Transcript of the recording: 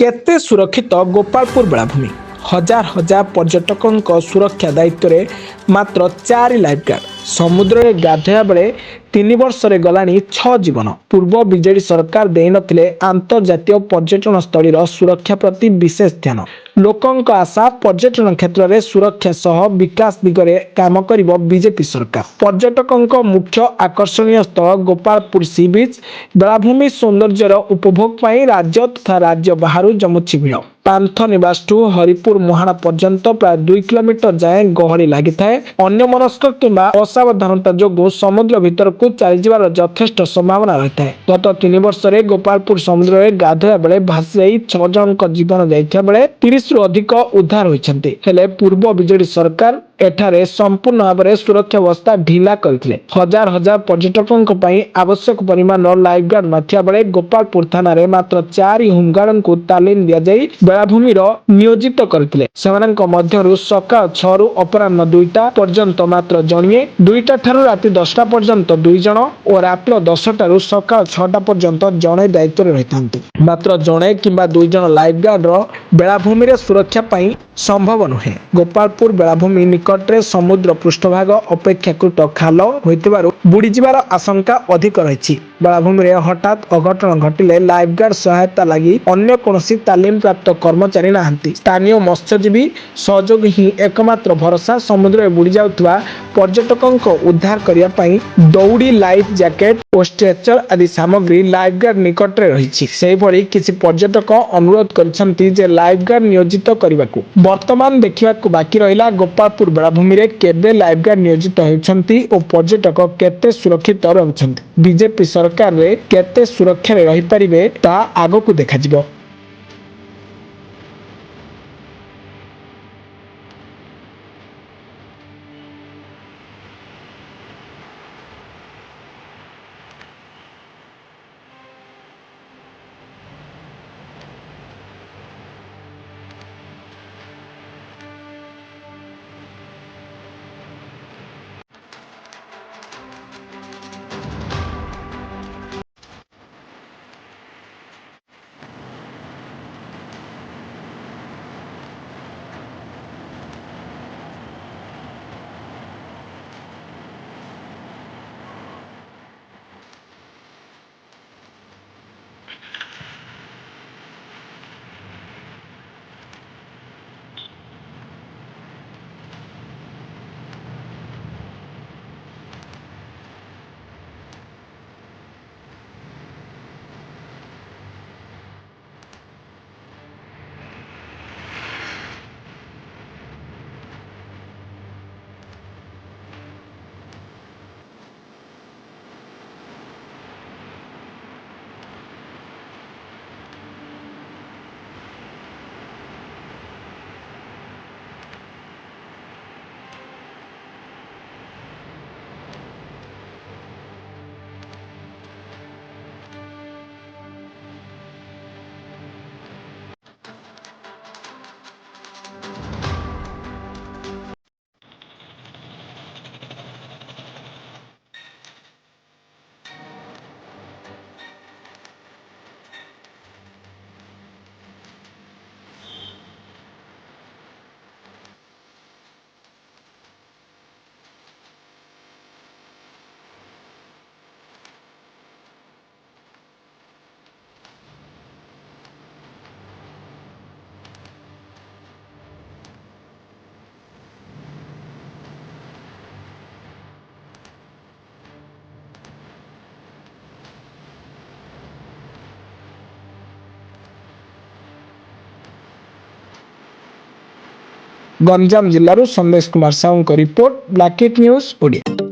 केते सुरक्षित गोपालपुर बेलाभूमि हजार हजार पर्यटकों सुरक्षा दायित्व रे मात्र 4 लाइफगार्ड समुद्र में गाधोया बेले 3 वर्ष गला 6 जीवन पूर्व बीजेडी सरकार दे नथिले आंतर्जातीय पर्यटन स्थल सुरक्षा प्रति विशेष ध्यान लोकों आशा पर्यटन क्षेत्र में सुरक्षा सह विकास दिगरे काम करिबो बीजेपी सरकार पर्यटकों मुख्य आकर्षणीय स्थल गोपालपुर सी बीच बेलाभूमि सौंदर्यर उपभोग पर राज्य तथा राज्य बाहर जमुची भिड़ पांथ निवास ठू हरिपुर मुहाणा पर्यंत प्राय 2 किलोमीटर जाए गहली लगी थाए अन्यमनस्क किंबा असावधानता जो समुद्र भीतर को चलीजार यथेष्ट संभावना रही है। गत 3 वर्ष गोपालपुर समुद्र में गाधोया बेले भासी जाई 6 जन जीवन जाइथिया बेले 30 रु अधिक उद्धार होइछन्ते हेले पूर्व बीजेडी सरकार एठारे संपूर्ण भाव में सुरक्षा व्यवस्था ढिला करथिले हजार हजार पर्यटकों पई आवश्यक परिमाण लाइफगार्ड नथिया बेले गोपालपुर थाना रे मात्र 4 होमगार्ड को तालीम दिया जाई बेलाभूमि नियोजित करथिले सेमानक मध्यरु सकाळ 6 रु अपराह्न 2टा पर्यंत मात्र जणिए 2टा ठारू राति 10टा पर्यंत 2 जण और रात्र 10टा रु सकाळ 6टा पर्यंत जणे दायित्व रहिथांते मात्र जणे किंबा 2 जण लाइफगार्ड बेलाभूमि रे सुरक्षा पई संभव नुहे। गोपालपुर बेलाभूमि निकटरे समुद्र पृष्ठभाग अपेक्षाकृत खाल होइतिबारु बुड़ी जिबार आशंका अधिक रही बेलाभूमि रे हठात अघटन घटिले लाइफगार्ड सहायता लगी अन्य कोनोसी तालीम प्राप्त कर्मचारी नाहंती स्थानीय मत्स्यजीवी सहयोग ही एकमात्र भरोसा समुद्र में बुड़ी जाउथबा पर्यटकों को उद्धार करिया पई दौड़ी लाइफ जैकेट और स्ट्रेचर आदि सामग्री लाइफगार्ड निकटरे रही सेही भली किसी पर्यटक अनुरोध करछंती जे लाइफगार्ड नियोजित करबाकू वर्तमान देखा बाकी रहा गोपालपुर बेलाभूमि रे केबे लाइफगार्ड नियोजित होउछंती और पर्यटक केते सुरक्षित रहउछंती बीजेपी सरकार रे केते सुरक्षा रे रही परिबे ता आगो को देखा जिवो। गंजाम जिल्लारू संदेश कुमार साहू रिपोर्ट ब्लैकेट न्यूज ओडिया।